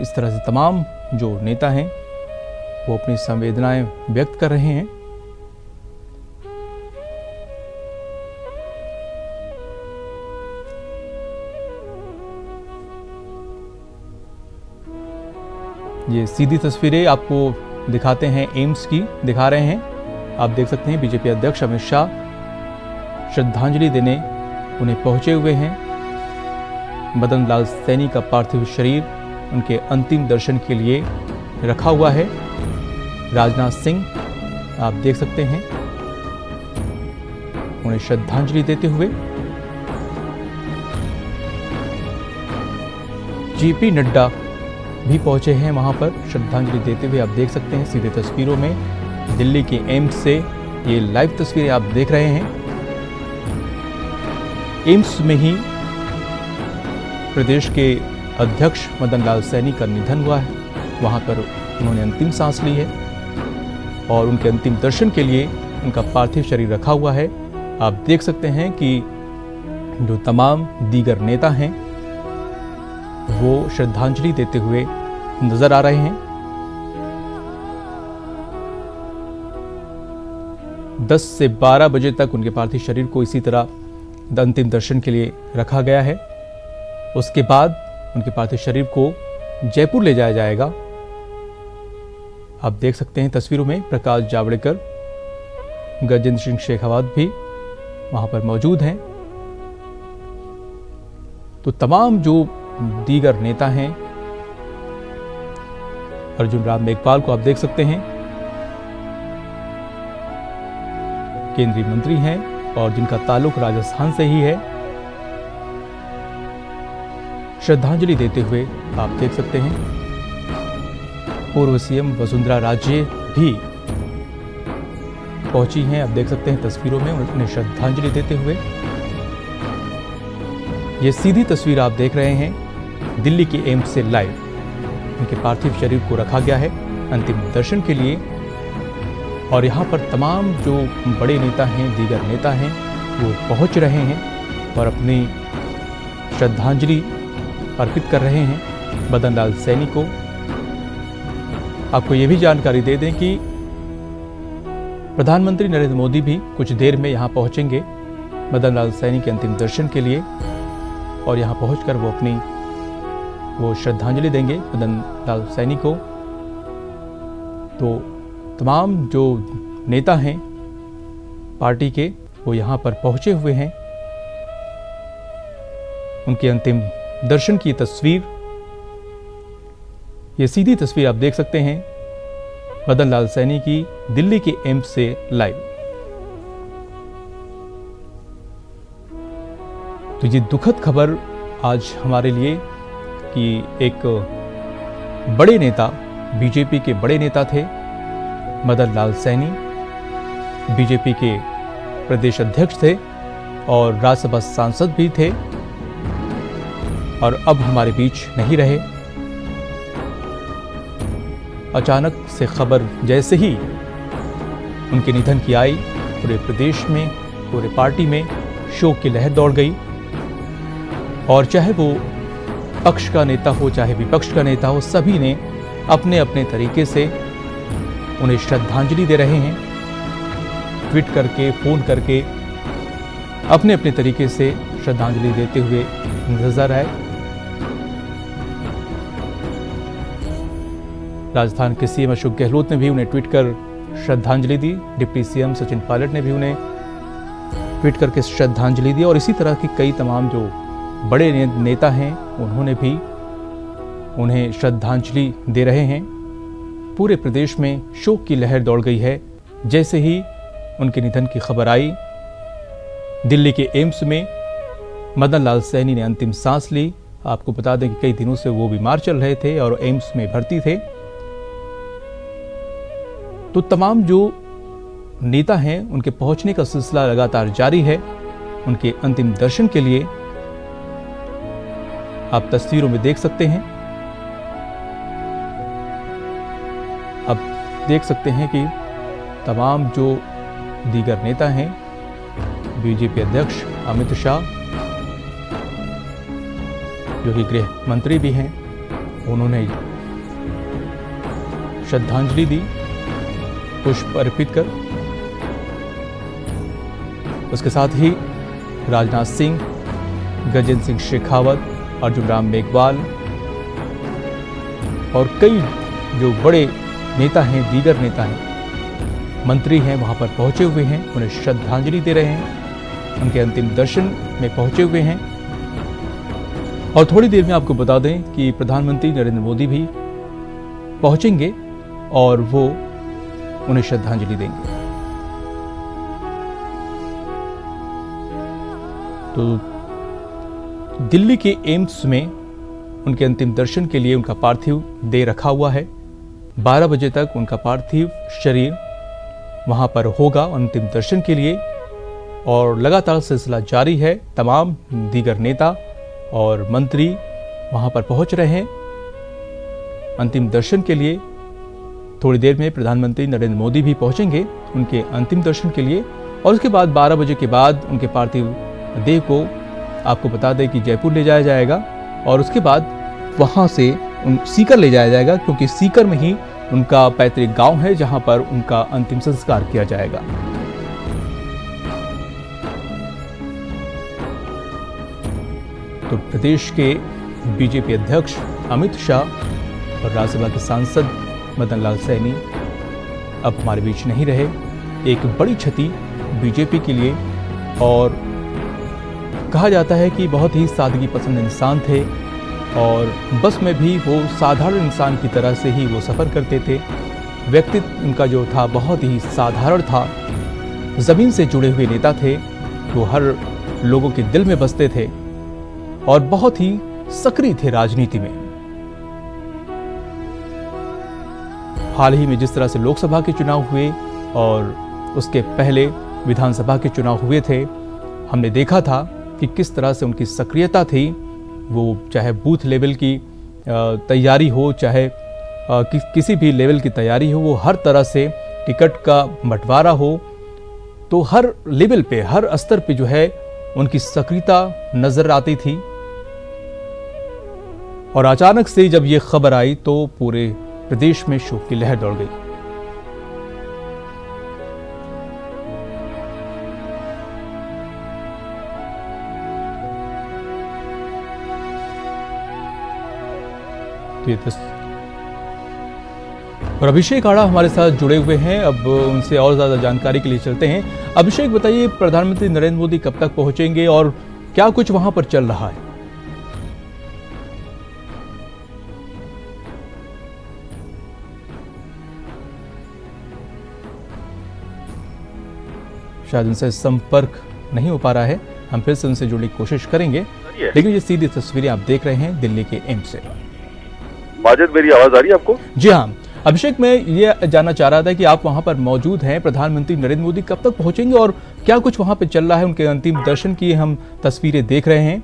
इस तरह से तमाम जो नेता हैं वो अपनी संवेदनाएं व्यक्त कर रहे हैं। ये सीधी तस्वीरें आपको दिखाते हैं, एम्स की दिखा रहे हैं। आप देख सकते हैं बीजेपी अध्यक्ष अमित शाह श्रद्धांजलि देने उन्हें पहुंचे हुए हैं। मदन लाल सैनी का पार्थिव शरीर उनके अंतिम दर्शन के लिए रखा हुआ है। राजनाथ सिंह आप देख सकते हैं उन्हें श्रद्धांजलि देते हुए। जेपी नड्डा भी पहुंचे हैं वहां पर श्रद्धांजलि देते हुए। आप देख सकते हैं सीधे तस्वीरों में दिल्ली के एम्स से ये लाइव तस्वीरें आप देख रहे हैं। एम्स में ही प्रदेश के अध्यक्ष मदन लाल सैनी का निधन हुआ है। वहां पर उन्होंने अंतिम सांस ली है और उनके अंतिम दर्शन के लिए उनका पार्थिव शरीर रखा हुआ है। आप देख सकते हैं कि जो तमाम दीगर नेता हैं वो श्रद्धांजलि देते हुए नजर आ रहे हैं। 10 से 12 बजे तक उनके पार्थिव शरीर को इसी तरह अंतिम दर्शन के लिए रखा गया है। उसके बाद उनके पार्थिव शरीर को जयपुर ले जाया जाएगा। आप देख सकते हैं तस्वीरों में प्रकाश जावड़ेकर, गजेंद्र सिंह शेखावत भी वहां पर मौजूद हैं। तो तमाम जो दीगर नेता हैं, अर्जुन राम मेघवाल को आप देख सकते हैं, केंद्रीय मंत्री हैं और जिनका ताल्लुक राजस्थान से ही है, श्रद्धांजलि देते हुए आप देख सकते हैं। पूर्व सीएम वसुंधरा राजे भी पहुंची हैं। आप देख सकते हैं तस्वीरों में उन्हें श्रद्धांजलि देते हुए। ये सीधी तस्वीर आप देख रहे हैं दिल्ली के एम्स से लाइव। उनके पार्थिव शरीर को रखा गया है अंतिम दर्शन के लिए और यहाँ पर तमाम जो बड़े नेता हैं, दीगर नेता हैं, वो पहुँच रहे हैं और अपनी श्रद्धांजलि अर्पित कर रहे हैं मदन लाल सैनी को। आपको ये भी जानकारी दे दें कि प्रधानमंत्री नरेंद्र मोदी भी कुछ देर में यहाँ पहुँचेंगे मदन लाल सैनी के अंतिम दर्शन के लिए और यहाँ पहुँचकर वो अपनी श्रद्धांजलि देंगे मदन लाल सैनी को। तो तमाम जो नेता हैं पार्टी के वो यहाँ पर पहुँचे हुए हैं। उनके अंतिम दर्शन की तस्वीर, ये सीधी तस्वीर आप देख सकते हैं मदन लाल सैनी की दिल्ली के एम्स से लाइव। तो ये दुखद खबर आज हमारे लिए कि एक बड़े नेता, बीजेपी के बड़े नेता थे मदन लाल सैनी, बीजेपी के प्रदेश अध्यक्ष थे और राज्यसभा सांसद भी थे और अब हमारे बीच नहीं रहे। अचानक से खबर जैसे ही उनके निधन की आई, पूरे प्रदेश में, पूरे पार्टी में शोक की लहर दौड़ गई और चाहे वो पक्ष का नेता हो चाहे विपक्ष का नेता हो, सभी ने अपने अपने तरीके से उन्हें श्रद्धांजलि दे रहे हैं। ट्वीट करके, फोन करके अपने अपने तरीके से श्रद्धांजलि देते हुए नजर आए। राजस्थान के सीएम अशोक गहलोत ने भी उन्हें ट्वीट कर श्रद्धांजलि दी। डिप्टी सीएम सचिन पायलट ने भी उन्हें ट्वीट करके श्रद्धांजलि दी और इसी तरह की कई तमाम जो बड़े नेता हैं उन्होंने भी उन्हें श्रद्धांजलि दे रहे हैं। पूरे प्रदेश में शोक की लहर दौड़ गई है जैसे ही उनके निधन की खबर आई। दिल्ली के एम्स में मदन लाल सैनी ने अंतिम सांस ली। आपको बता दें कि कई दिनों से वो बीमार चल रहे थे और एम्स में भर्ती थे। तो तमाम जो नेता हैं उनके पहुंचने का सिलसिला लगातार जारी है उनके अंतिम दर्शन के लिए। आप तस्वीरों में देख सकते हैं, अब देख सकते हैं कि तमाम जो दीगर नेता हैं, बीजेपी अध्यक्ष अमित शाह जो कि गृह मंत्री भी हैं, उन्होंने श्रद्धांजलि दी पुष्प अर्पित कर। उसके साथ ही राजनाथ सिंह, गजेंद्र सिंह शेखावत, अर्जुन राम मेघवाल और कई जो बड़े नेता हैं, दीगर नेता हैं, मंत्री हैं, वहां पर पहुंचे हुए हैं, उन्हें श्रद्धांजलि दे रहे हैं, उनके अंतिम दर्शन में पहुंचे हुए हैं। और थोड़ी देर में आपको बता दें कि प्रधानमंत्री नरेंद्र मोदी भी पहुंचेंगे और वो उन्हें श्रद्धांजलि देंगे। तो दिल्ली के एम्स में उनके अंतिम दर्शन के लिए उनका पार्थिव देह रखा हुआ है। 12 बजे तक उनका पार्थिव शरीर वहां पर होगा अंतिम दर्शन के लिए और लगातार सिलसिला जारी है। तमाम दीगर नेता और मंत्री वहां पर पहुंच रहे हैं अंतिम दर्शन के लिए। थोड़ी देर में प्रधानमंत्री नरेंद्र मोदी भी पहुंचेंगे उनके अंतिम दर्शन के लिए और उसके बाद 12 बजे के बाद उनके पार्थिव देह को आपको बता दें कि जयपुर ले जाया जाएगा और उसके बाद वहां से सीकर ले जाया जाएगा, क्योंकि सीकर में ही उनका पैतृक गांव है जहां पर उनका अंतिम संस्कार किया जाएगा। तो प्रदेश के बीजेपी अध्यक्ष अमित शाह और राज्यसभा के सांसद मदन लाल सैनी अब हमारे बीच नहीं रहे। एक बड़ी क्षति बीजेपी के लिए, और कहा जाता है कि बहुत ही सादगी पसंद इंसान थे और बस में भी वो साधारण इंसान की तरह से ही वो सफ़र करते थे। व्यक्तित्व उनका जो था बहुत ही साधारण था। ज़मीन से जुड़े हुए नेता थे, वो हर लोगों के दिल में बसते थे और बहुत ही सक्रिय थे राजनीति में। हाल ही में जिस तरह से लोकसभा के चुनाव हुए और उसके पहले विधानसभा के चुनाव हुए थे, हमने देखा था कि किस तरह से उनकी सक्रियता थी। वो चाहे बूथ लेवल की तैयारी हो, चाहे किसी भी लेवल की तैयारी हो, वो हर तरह से टिकट का बंटवारा हो, तो हर लेवल पे, हर स्तर पे जो है उनकी सक्रियता नजर आती थी। और अचानक से जब ये खबर आई तो पूरे प्रदेश में शोक की लहर दौड़ गई। और अभिषेक आड़ा हमारे साथ जुड़े हुए हैं, अब उनसे और ज्यादा जानकारी के लिए चलते हैं। अभिषेक, बताइए, प्रधानमंत्री नरेंद्र मोदी कब तक पहुंचेंगे और क्या कुछ वहां पर चल रहा है? शायद उनसे संपर्क नहीं हो पा रहा है, हम फिर से उनसे जुड़ने की कोशिश करेंगे। लेकिन ये सीधी तस्वीरें आप देख रहे हैं दिल्ली के एम्स से। माजिद, मेरी आवाज आ रही है आपको? जी हाँ अभिषेक, मैं ये जानना चाह रहा था कि आप वहां पर मौजूद हैं, प्रधानमंत्री नरेंद्र मोदी कब तक पहुंचेंगे और क्या कुछ वहां पे चल रहा है? उनके अंतिम दर्शन की हम तस्वीरें देख रहे हैं।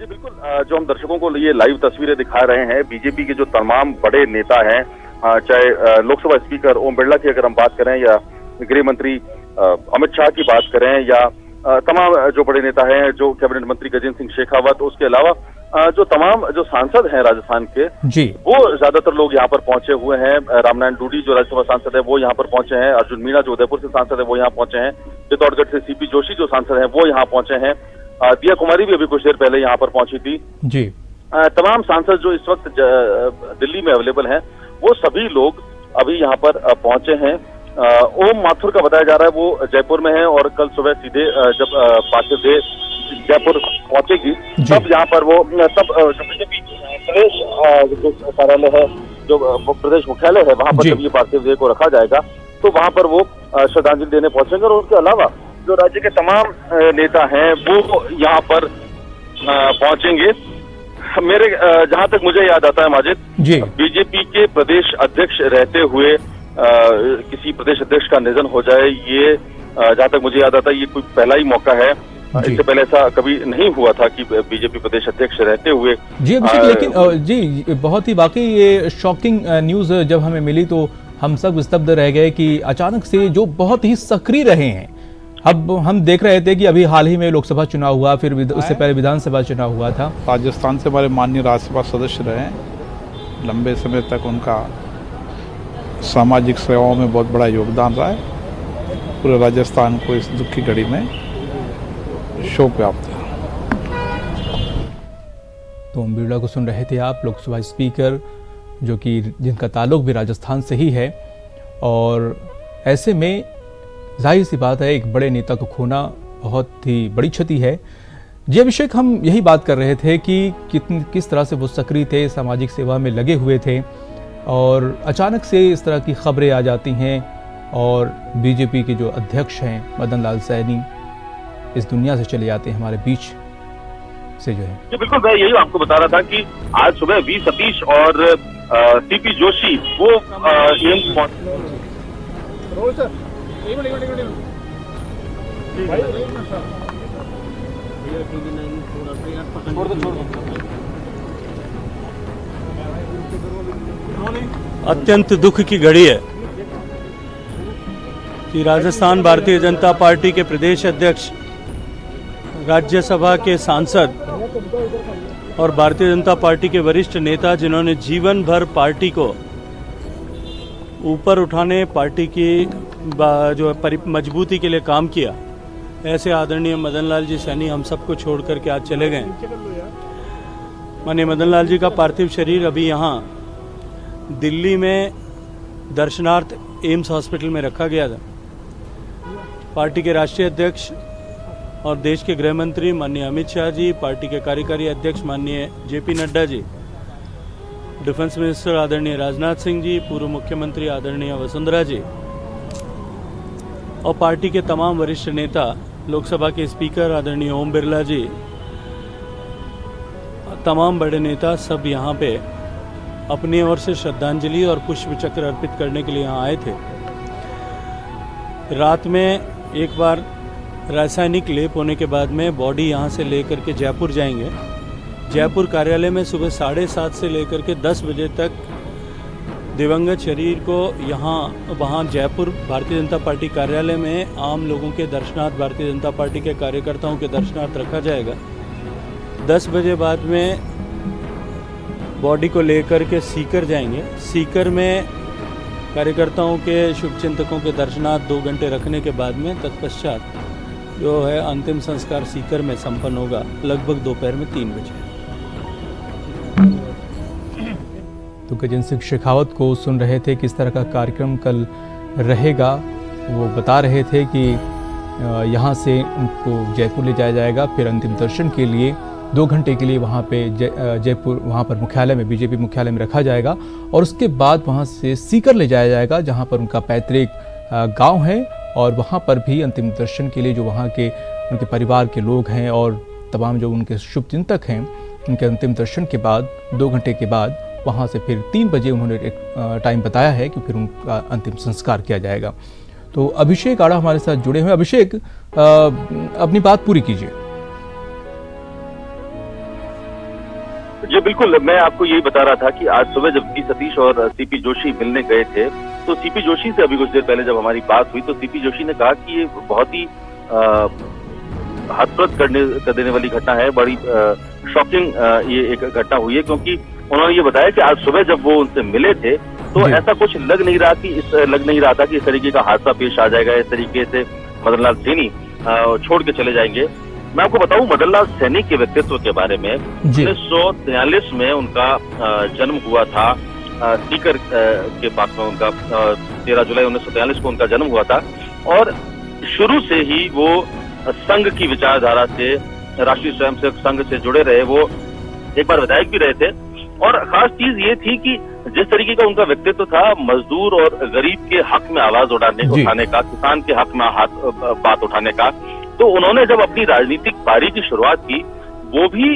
जी बिल्कुल, जो हम दर्शकों को ये लाइव तस्वीरें दिखा रहे हैं, बीजेपी के जो तमाम बड़े नेता हैं, चाहे लोकसभा स्पीकर ओम बिरला की अगर हम बात करें या गृह मंत्री अमित शाह की बात करें या तमाम जो बड़े नेता हैं, जो कैबिनेट मंत्री गजेंद्र सिंह शेखावत, उसके अलावा जो तमाम जो सांसद हैं राजस्थान के जी, वो ज्यादातर लोग यहाँ पर पहुंचे हुए हैं। रामनारायण डूडी जो राज्यसभा सांसद है वो यहाँ पर पहुंचे हैं, अर्जुन मीणा जो उदयपुर से सांसद है वो यहाँ पहुंचे हैं, चित्तौड़गढ़ से सीपी जोशी जो सांसद है वो यहाँ पहुंचे हैं, दिया कुमारी भी अभी कुछ देर पहले यहाँ पर पहुंची थी जी। तमाम सांसद जो इस वक्त दिल्ली में अवेलेबल हैं वो सभी लोग अभी यहाँ पर पहुंचे हैं। ओम माथुर का बताया जा रहा है वो जयपुर में है और कल सुबह सीधे जब पार्थिव देह जयपुर पहुंचेगी तब यहाँ पर वो तब जो बीजेपी प्रदेश जो कार्यालय है, जो प्रदेश मुख्यालय है, वहां पर जब ये पार्थिव देह को रखा जाएगा तो वहां पर वो श्रद्धांजलि देने पहुंचेंगे। और उसके अलावा जो राज्य के तमाम नेता हैं वो यहाँ पर पहुंचेंगे। मेरे जहां तक मुझे याद आता है माजिद, बीजेपी के प्रदेश अध्यक्ष रहते हुए किसी प्रदेश अध्यक्ष का निधन हो जाए, ये जहां तक मुझे याद आता है ये कोई पहला ही मौका है। इससे पहले ऐसा कभी नहीं हुआ था कि बीजेपी प्रदेश अध्यक्ष रहते हुए जी अभिषेक, लेकिन जी बहुत ही वाकई ये शॉकिंग न्यूज जब हमें मिली तो हम सब स्तब्ध रह गए कि अचानक से जो बहुत ही सक्रिय रहे हैं। अब हम देख रहे थे कि अभी हाल ही में लोकसभा चुनाव हुआ, फिर उससे पहले विधानसभा चुनाव हुआ था। राजस्थान से हमारे माननीय राज्यसभा सदस्य रहे, लंबे समय तक उनका सामाजिक सेवाओं में बहुत बड़ा योगदान रहा है। पूरे राजस्थान को इस दुखी घड़ी में शोक व्याप्त है। तो ओम बिरला को सुन रहे थे आप, लोकसभा स्पीकर, जो कि जिनका ताल्लुक भी राजस्थान से ही है। और ऐसे में जाहिर सी बात है, एक बड़े नेता को खोना बहुत ही बड़ी क्षति है। जी अभिषेक, हम यही बात कर रहे थे कि किस तरह से वो सक्रिय थे, सामाजिक सेवा में लगे हुए थे, और अचानक से इस तरह की खबरें आ जाती हैं और बीजेपी के जो अध्यक्ष हैं मदन लाल सैनी इस दुनिया से चले जाते हैं, हमारे बीच से जो है। जी बिल्कुल, मैं यही आपको बता रहा था कि आज सुबह वी सतीश और सीपी जोशी वो एम्स अत्यंत दुख की घड़ी है कि राजस्थान भारतीय जनता पार्टी के प्रदेश अध्यक्ष, राज्यसभा के सांसद और भारतीय जनता पार्टी के वरिष्ठ नेता, जिन्होंने जीवन भर पार्टी को ऊपर उठाने, पार्टी की जो मजबूती के लिए काम किया, ऐसे आदरणीय मदन लाल जी सैनी हम सबको छोड़ करके आज चले गए। माननीय मदन लाल जी का पार्थिव शरीर अभी यहाँ दिल्ली में दर्शनार्थ एम्स हॉस्पिटल में रखा गया था। पार्टी के राष्ट्रीय अध्यक्ष और देश के गृह मंत्री माननीय अमित शाह जी, पार्टी के कार्यकारी अध्यक्ष माननीय JP Nadda ji, defence minister आदरणीय राजनाथ सिंह जी, पूर्व मुख्यमंत्री आदरणीय वसुंधरा जी और पार्टी के तमाम वरिष्ठ नेता, लोकसभा के स्पीकर आदरणीय ओम बिरला जी, तमाम बड़े नेता सब यहाँ पे अपनी ओर से श्रद्धांजलि और पुष्प चक्र अर्पित करने के लिए यहाँ आए थे। रात में एक बार रासायनिक लेप होने के बाद में बॉडी यहाँ से लेकर के जयपुर जाएंगे। जयपुर कार्यालय में सुबह 7:30 से लेकर के 10 बजे तक दिवंगत शरीर को वहाँ जयपुर भारतीय जनता पार्टी कार्यालय में आम लोगों के दर्शनार्थ, भारतीय जनता पार्टी के कार्यकर्ताओं के दर्शनार्थ रखा जाएगा। 10 बजे बाद में बॉडी को लेकर के सीकर जाएंगे। सीकर में कार्यकर्ताओं के, शुभचिंतकों के दर्शनार्थ 2 घंटे रखने के बाद में तत्पश्चात जो है अंतिम संस्कार सीकर में संपन्न होगा लगभग दोपहर में 3 बजे। तो गजेंद्र सिंह शेखावत को सुन रहे थे, किस तरह का कार्यक्रम कल रहेगा। वो बता रहे थे कि यहाँ से उनको जयपुर ले जाया जाएगा, फिर अंतिम दर्शन के लिए 2 घंटे के लिए वहाँ पे जयपुर, वहाँ पर मुख्यालय में, बीजेपी मुख्यालय में रखा जाएगा, और उसके बाद वहाँ से सीकर ले जाया जाएगा, जहाँ पर उनका पैतृक गांव है, और वहाँ पर भी अंतिम दर्शन के लिए जो वहाँ के उनके परिवार के लोग हैं और तमाम जो उनके शुभचिंतक हैं, उनके अंतिम दर्शन के बाद 2 घंटे के बाद वहाँ से फिर 3 बजे उन्होंने एक टाइम बताया है कि फिर उनका अंतिम संस्कार किया जाएगा। तो अभिषेक आड़ा हमारे साथ जुड़े हुए। अभिषेक, अपनी बात पूरी कीजिए। जी बिल्कुल, मैं आपको यही बता रहा था कि आज सुबह जब वी सतीश और सीपी जोशी मिलने गए थे, तो सीपी जोशी से अभी कुछ देर पहले जब हमारी बात हुई तो सीपी जोशी ने कहा कि ये बहुत ही हतप्रभ कर देने वाली घटना है, बड़ी शॉकिंग ये एक घटना हुई है, क्योंकि उन्होंने ये बताया कि आज सुबह जब वो उनसे मिले थे तो ऐसा कुछ लग नहीं रहा था कि इस तरीके का हादसा पेश आ जाएगा, इस तरीके से मदन लाल सैनी छोड़ के चले जाएंगे। मैं आपको बताऊं मदन लाल सैनी के व्यक्तित्व के बारे में, 1943 में उनका जन्म हुआ था सीकर के पास में। उनका 13 जुलाई 1943 को उनका जन्म हुआ था, और शुरू से ही वो संघ की विचारधारा से, राष्ट्रीय स्वयंसेवक संघ से जुड़े रहे। वो एक बार विधायक भी रहे थे, और खास चीज ये थी कि जिस तरीके का उनका व्यक्तित्व था, मजदूर और गरीब के हक में आवाज उठाने का, किसान के हक में बात उठाने का, तो उन्होंने जब अपनी राजनीतिक पारी की शुरुआत की, वो भी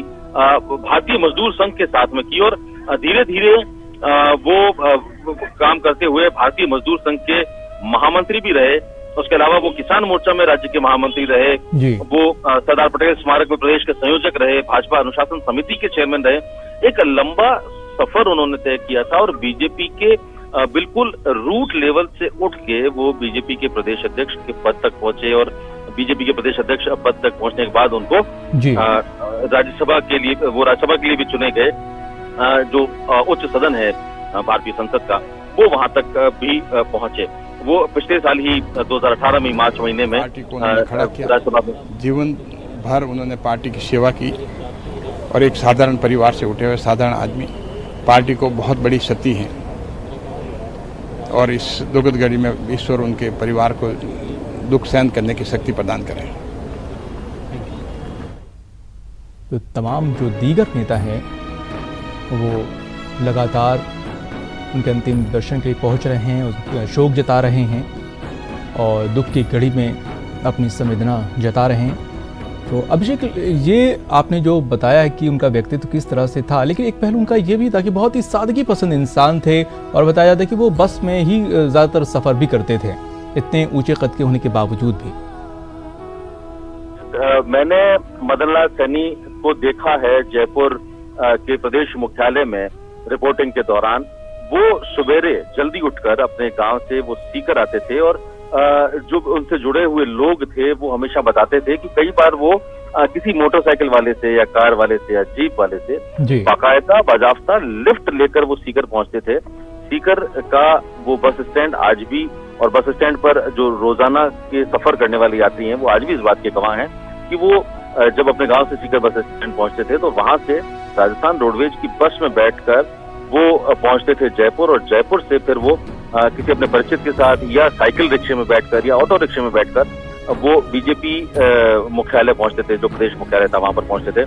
भारतीय मजदूर संघ के साथ में की, और धीरे धीरे वो काम करते हुए भारतीय मजदूर संघ के महामंत्री भी रहे। उसके अलावा वो किसान मोर्चा में राज्य के महामंत्री रहे, वो सरदार पटेल स्मारक में प्रदेश के संयोजक रहे, भाजपा अनुशासन समिति के चेयरमैन रहे। एक लंबा सफर उन्होंने तय किया था, और बीजेपी के बिल्कुल रूट लेवल से उठ के वो बीजेपी के प्रदेश अध्यक्ष के पद तक पहुंचे, और बीजेपी के प्रदेश अध्यक्ष पद तक पहुंचने के बाद उनको राज्यसभा के लिए, वो राज्यसभा के लिए भी चुने गए, जो उच्च सदन है भारतीय संसद का। वो वहां तक भी पहुंचे। वो पिछले साल ही 2018 में मार्च महीने में पार्टी को उन्होंने खड़ा किया, राज्यसभा में जीवन भर उन्होंने पार्टी की सेवा की और एक साधारण परिवार से उठे हुए साधारण आदमी पार्टी को बहुत बड़ी क्षति है और इस दुखद घड़ी में ईश्वर उनके परिवार को दुख सहन करने की शक्ति प्रदान करें। तो तमाम जो दीगर नेता हैं वो लगातार उनके अंतिम दर्शन के लिए पहुंच रहे हैं, उसका शोक जता रहे हैं और दुख की घड़ी में अपनी संवेदना जता रहे हैं। तो अभिषेक, ये आपने जो बताया कि उनका व्यक्तित्व किस तरह से था, लेकिन एक पहलू उनका ये भी था कि बहुत ही सादगी पसंद इंसान थे और बताया जाता है कि वो बस में ही ज़्यादातर सफ़र भी करते थे, इतने ऊंचे कद के होने के बावजूद भी। मैंने मदन लाल सैनी को देखा है जयपुर के प्रदेश मुख्यालय में रिपोर्टिंग के दौरान। वो सवेरे जल्दी उठकर अपने गांव से वो सीकर आते थे और जो उनसे जुड़े हुए लोग थे वो हमेशा बताते थे कि कई बार वो किसी मोटरसाइकिल वाले से या कार वाले से या जीप वाले से बाकायदा बाजाफ्ता लिफ्ट लेकर वो सीकर पहुंचते थे। सीकर का वो बस स्टैंड आज भी, और बस स्टैंड पर जो रोजाना के सफर करने वाले यात्री हैं वो आज भी इस बात के गवाह हैं कि वो जब अपने गांव से सीकर बस स्टैंड पहुंचते थे तो वहां से राजस्थान रोडवेज की बस में बैठकर वो पहुंचते थे जयपुर, और जयपुर से फिर वो किसी अपने परिचित के साथ या साइकिल रिक्शे में बैठकर या ऑटो रिक्शे में बैठकर वो बीजेपी मुख्यालय पहुंचते थे, जो प्रदेश मुख्यालय था वहां पर पहुंचते थे।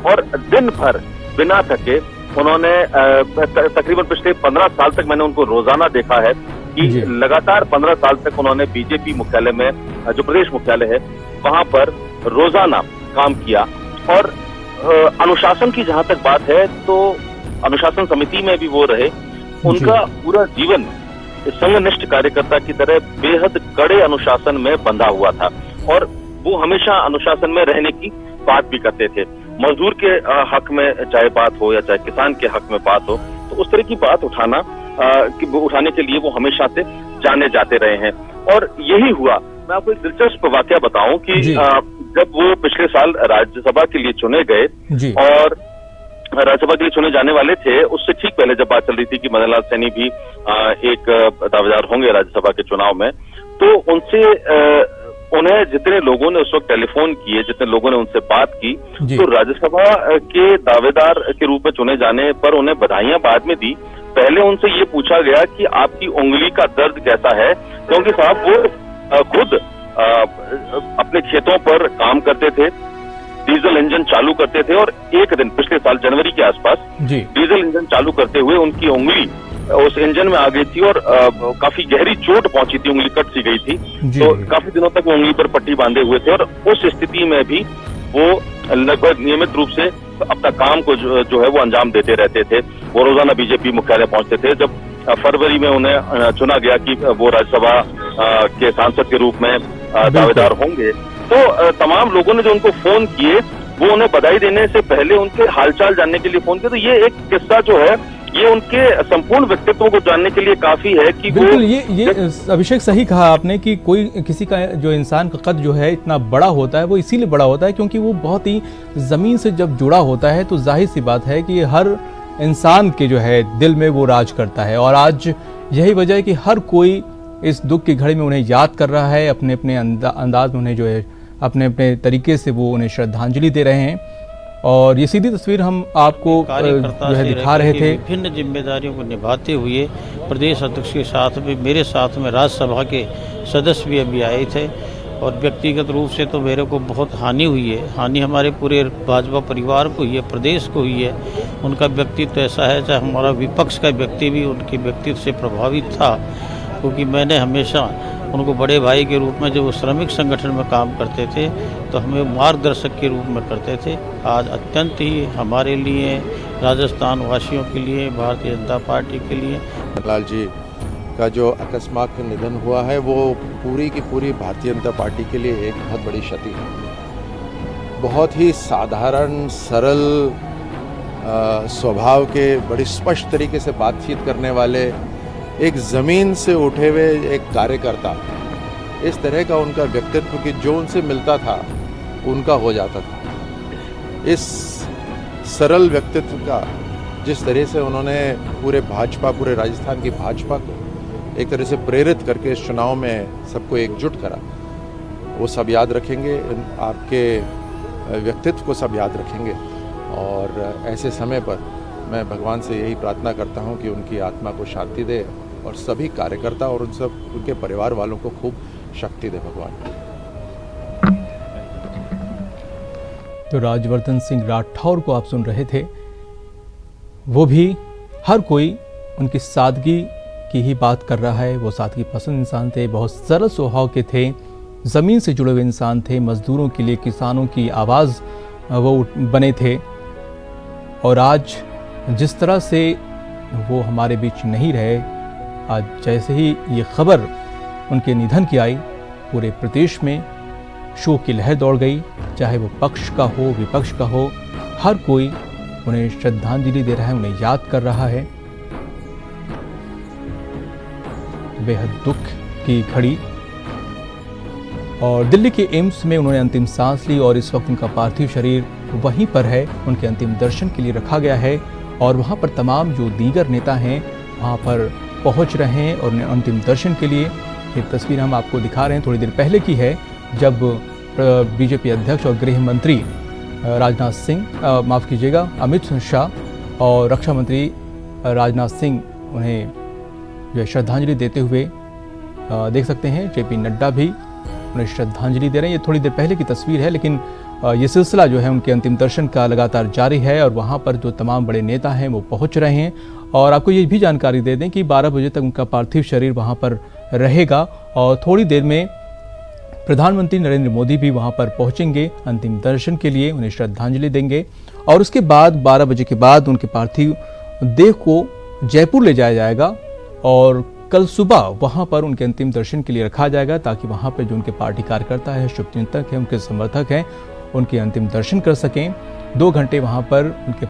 और दिन भर बिना थके उन्होंने तकरीबन पिछले 15 साल तक मैंने उनको रोजाना देखा है कि लगातार 15 साल तक उन्होंने बीजेपी मुख्यालय में, जो प्रदेश मुख्यालय है, वहां पर रोजाना काम किया। और अनुशासन की जहां तक बात है तो अनुशासन समिति में भी वो रहे। उनका पूरा जीवन संघनिष्ठ कार्यकर्ता की तरह बेहद कड़े अनुशासन में बंधा हुआ था और वो हमेशा अनुशासन में रहने की बात भी करते थे। मजदूर के हक में चाहे बात हो या चाहे किसान के हक में बात हो, तो उस तरह की बात उठाने के लिए वो हमेशा से जाने जाते रहे हैं। और यही हुआ। मैं आपको एक दिलचस्प वाकया बताऊं कि जब वो पिछले साल राज्यसभा के लिए चुने गए और राज्यसभा के लिए चुने जाने वाले थे, उससे ठीक पहले जब बात चल रही थी कि मदन लाल सैनी भी एक दावेदार होंगे राज्यसभा के चुनाव में, तो उनसे उन्हें जितने लोगों ने उस वक्त टेलीफोन किए, जितने लोगों ने उनसे बात की, तो राज्यसभा के दावेदार के रूप में चुने जाने पर उन्हें बधाइयां बाद में दी। पहले उनसे ये पूछा गया कि आपकी उंगली का दर्द कैसा है, क्योंकि साहब वो खुद अपने खेतों पर काम करते थे, डीजल इंजन चालू करते थे, और एक दिन पिछले साल जनवरी के आसपास डीजल इंजन चालू करते हुए उनकी उंगली उस इंजन में आ गई थी और काफी गहरी चोट पहुंची थी, उंगली कट सी गई थी। तो काफी दिनों तक वो उंगली पर पट्टी बांधे हुए थे और उस स्थिति में भी वो लगभग नियमित रूप से अपना काम को जो है वो अंजाम देते रहते थे। वो रोजाना बीजेपी मुख्यालय पहुंचते थे। जब फरवरी में उन्हें चुना गया कि वो राज्यसभा के सांसद के रूप में दावेदार होंगे, तो तमाम लोगों ने जो उनको फोन किए वो उन्हें बधाई देने से पहले उनके हालचाल जानने के लिए फोन किया। तो ये एक किस्सा जो है ये उनके संपूर्ण व्यक्तित्व को जानने के लिए काफी है कि बिल्कुल ये अभिषेक सही कहा आपने कि कोई किसी का जो इंसान का कद जो है इतना बड़ा होता है, वो इसीलिए बड़ा होता है क्योंकि वो बहुत ही जमीन से जब जुड़ा होता है। तो जाहिर सी बात है कि हर इंसान के जो है दिल में वो राज करता है और आज यही वजह है कि हर कोई इस दुख की घड़ी में उन्हें याद कर रहा है, अपने अपने अंदाज में उन्हें जो है अपने अपने तरीके से वो उन्हें श्रद्धांजलि दे रहे हैं। और ये सीधी तस्वीर हम आपको जो है दिखा रहे थे। विभिन्न जिम्मेदारियों को निभाते हुए प्रदेश अध्यक्ष के साथ में, मेरे साथ में राज्यसभा के सदस्य भी अभी आए थे और व्यक्तिगत रूप से तो मेरे को बहुत हानि हुई है। हानि हमारे पूरे भाजपा परिवार को हुई है, प्रदेश को हुई है। उनका व्यक्तित्व ऐसा है, चाहे हमारा विपक्ष का व्यक्ति भी उनके व्यक्तित्व से प्रभावित था, क्योंकि मैंने हमेशा उनको बड़े भाई के रूप में जब वो श्रमिक संगठन में काम करते थे तो हमें मार्गदर्शक के रूप में करते थे। आज अत्यंत ही हमारे लिए, राजस्थान वासियों के लिए, भारतीय जनता पार्टी के लिए लाल जी का जो अकस्मात निधन हुआ है वो पूरी की पूरी भारतीय जनता पार्टी के लिए एक बहुत बड़ी क्षति है। बहुत ही साधारण सरल स्वभाव के, बड़ी स्पष्ट तरीके से बातचीत करने वाले, एक ज़मीन से उठे हुए एक कार्यकर्ता, इस तरह का उनका व्यक्तित्व कि जो उनसे मिलता था उनका हो जाता था। इस सरल व्यक्तित्व का जिस तरह से उन्होंने पूरे राजस्थान की भाजपा को एक तरह से प्रेरित करके इस चुनाव में सबको एकजुट करा, वो सब याद रखेंगे। आपके व्यक्तित्व को सब याद रखेंगे और ऐसे समय पर मैं भगवान से यही प्रार्थना करता हूं कि उनकी आत्मा को शांति दे और सभी कार्यकर्ता और उनके परिवार वालों को खूब शक्ति दे भगवान। तो राज्यवर्धन सिंह राठौर को आप सुन रहे थे। वो भी हर कोई उनकी सादगी की ही बात कर रहा है। वो सादगी पसंद इंसान थे, बहुत सरल स्वभाव के थे, ज़मीन से जुड़े हुए इंसान थे, मजदूरों के लिए किसानों की आवाज़ वो बने थे। और आज जिस तरह से वो हमारे बीच नहीं रहे, आज जैसे ही ये खबर उनके निधन की आई, पूरे प्रदेश में शोक की लहर दौड़ गई। चाहे वो पक्ष का हो, विपक्ष का हो, हर कोई उन्हें श्रद्धांजलि दे रहा है, उन्हें याद कर रहा है। बेहद दुख की घड़ी। और दिल्ली के एम्स में उन्होंने अंतिम सांस ली और इस वक्त उनका पार्थिव शरीर वहीं पर है, उनके अंतिम दर्शन के लिए रखा गया है। और वहाँ पर तमाम जो दीगर नेता हैं वहाँ पर पहुँच रहे हैं और उन्हें अंतिम दर्शन के लिए। ये तस्वीर हम आपको दिखा रहे हैं, थोड़ी देर पहले की है, जब बीजेपी अध्यक्ष और गृह मंत्री राजनाथ सिंह, माफ़ कीजिएगा, अमित शाह और रक्षा मंत्री राजनाथ सिंह उन्हें जो श्रद्धांजलि देते हुए देख सकते हैं। जेपी नड्डा भी उन्हें श्रद्धांजलि दे रहे हैं। ये थोड़ी देर पहले की तस्वीर है, लेकिन ये सिलसिला जो है उनके अंतिम दर्शन का लगातार जारी है और वहाँ पर जो तमाम बड़े नेता हैं वो पहुँच रहे हैं। और आपको ये भी जानकारी दे दें कि 12 बजे तक उनका पार्थिव शरीर वहाँ पर रहेगा और थोड़ी देर में प्रधानमंत्री नरेंद्र मोदी भी वहाँ पर पहुँचेंगे अंतिम दर्शन के लिए, उन्हें श्रद्धांजलि देंगे। और उसके बाद 12 बजे के बाद उनके पार्थिव देह को जयपुर ले जाया जाएगा और कल सुबह वहाँ पर उनके अंतिम दर्शन के लिए रखा जाएगा, ताकि वहाँ पर जो उनके पार्टी कार्यकर्ता है, शुभचिंतक हैं, उनके समर्थक हैं, उनके अंतिम दर्शन कर सकें। 2 घंटे वहाँ पर उनके